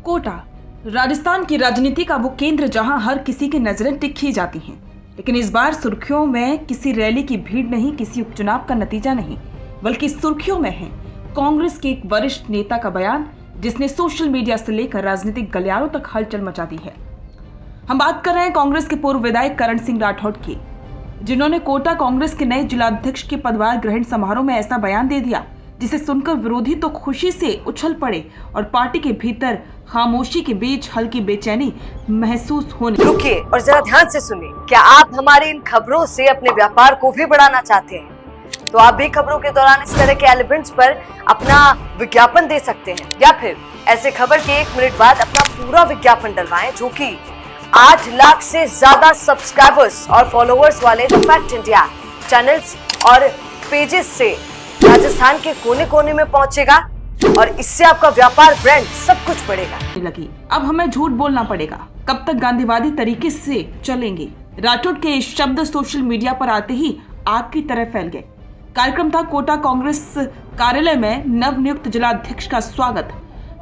कोटा राजस्थान की राजनीति का वो केंद्र जहां हर किसी की नजरें टिकी जाती हैं, लेकिन इस बार सुर्खियों में किसी रैली की भीड़ नहीं, किसी उपचुनाव का नतीजा नहीं, बल्कि सुर्खियों में है कांग्रेस के एक वरिष्ठ नेता का बयान, जिसने सोशल मीडिया से लेकर राजनीतिक गलियारों तक हलचल मचा दी है। हम बात कर रहे हैं कांग्रेस के पूर्व विधायक करण सिंह राठौड़ की, जिन्होंने कोटा कांग्रेस के नए जिलाध्यक्ष के पदभार ग्रहण समारोह में ऐसा बयान दे दिया जिसे सुनकर विरोधी तो खुशी से उछल पड़े और पार्टी के भीतर खामोशी के बीच हल्की बेचैनी महसूस होने। रुकिए और जरा ध्यान से सुनिए। क्या आप हमारी इन खबरों से अपने व्यापार को भी बढ़ाना चाहते हैं? तो आप भी खबरों के दौरान इस तरह के एलिमेंट्स पर अपना विज्ञापन दे सकते हैं, या फिर ऐसे खबर के 1 मिनट बाद अपना पूरा विज्ञापन डलवाएं, जो कि 8 लाख से ज्यादा सब्सक्राइबर्स और फॉलोअर्स वाले द फैक्ट इंडिया चैनल्स और पेजेस से राजस्थान के कोने कोने में पहुंचेगा और इससे आपका व्यापार, ब्रांड सब कुछ बढ़ेगा। लगी अब हमें झूठ बोलना पड़ेगा, कब तक गांधीवादी तरीके से चलेंगे। राठौड़ के शब्द सोशल मीडिया पर आते ही आग की तरह फैल गए। कार्यक्रम था कोटा कांग्रेस कार्यालय में नवनियुक्त जिलाध्यक्ष का स्वागत।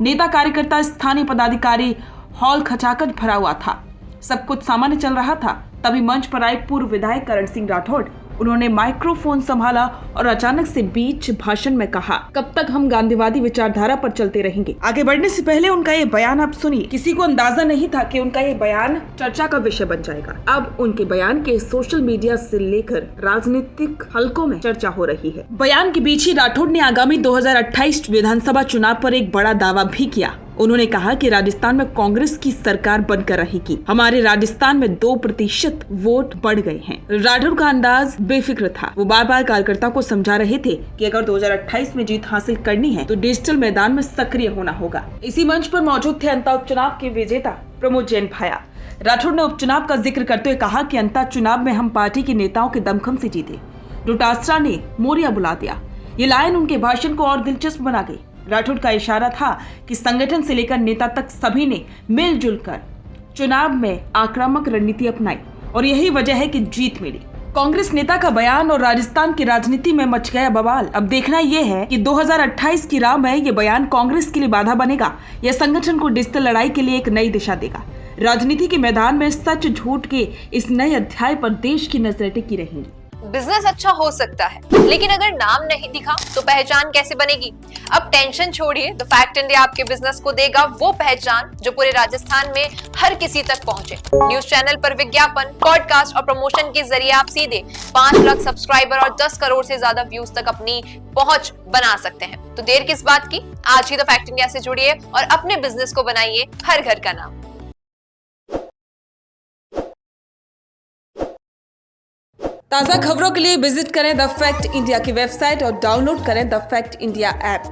नेता कार्यकर्ता स्थानीय पदाधिकारी हॉल खचाखच भरा हुआ था। सब कुछ सामान्य चल रहा था, तभी मंच पर आए पूर्व विधायक करण सिंह राठौड़। उन्होंने माइक्रोफोन संभाला और अचानक से बीच भाषण में कहा, कब तक हम गांधीवादी विचारधारा पर चलते रहेंगे। आगे बढ़ने से पहले उनका ये बयान आप सुनिए। किसी को अंदाजा नहीं था कि उनका ये बयान चर्चा का विषय बन जाएगा। अब उनके बयान के सोशल मीडिया से लेकर राजनीतिक हलकों में चर्चा हो रही है। बयान के बीच ही राठौड़ ने आगामी 2028 विधानसभा चुनाव पर एक बड़ा दावा भी किया। उन्होंने कहा कि राजस्थान में कांग्रेस की सरकार बनकर रहेगी। हमारे राजस्थान में 2% वोट बढ़ गए हैं। राठौड़ का अंदाज बेफिक्र था। वो बार बार कार्यकर्ताओं को समझा रहे थे कि अगर 2028 में जीत हासिल करनी है तो डिजिटल मैदान में सक्रिय होना होगा। इसी मंच पर मौजूद थे अंता उपचुनाव के विजेता प्रमोद जैन भाया। राठौड़ ने उपचुनाव का जिक्र करते हुए कहा कि अंता चुनाव में हम पार्टी के नेताओं के दमखम से जीते। डोटासरा ने मोरिया बुला दिया। ये लाइन उनके भाषण को और दिलचस्प बना गई। राठौड़ का इशारा था कि संगठन से लेकर नेता तक सभी ने मिलजुल कर चुनाव में आक्रामक रणनीति अपनाई और यही वजह है कि जीत मिली। कांग्रेस नेता का बयान और राजस्थान की राजनीति में मच गया बवाल। अब देखना यह है कि 2028 की राह में यह बयान कांग्रेस के लिए बाधा बनेगा या संगठन को डिजिटल लड़ाई के लिए एक नई दिशा देगा। राजनीति के मैदान में सच झूठ के इस नए अध्याय पर देश की नजरें टिकी रहेंगी। बिजनेस अच्छा हो सकता है, लेकिन अगर नाम नहीं दिखा तो पहचान कैसे बनेगी? अब टेंशन छोड़िए, द फैक्ट इंडिया आपके बिजनेस को देगा वो पहचान जो पूरे राजस्थान में हर किसी तक पहुंचे। न्यूज चैनल पर विज्ञापन, पॉडकास्ट और प्रमोशन के जरिए आप सीधे 5 लाख सब्सक्राइबर और 10 करोड़ से ज्यादा व्यूज तक अपनी पहुंच बना सकते हैं। तो देर किस बात की, आज ही द फैक्ट इंडिया से जुड़िए और अपने बिजनेस को बनाइए हर घर का नाम। ताज़ा खबरों के लिए विजिट करें द फैक्ट इंडिया की वेबसाइट और डाउनलोड करें द फैक्ट इंडिया ऐप।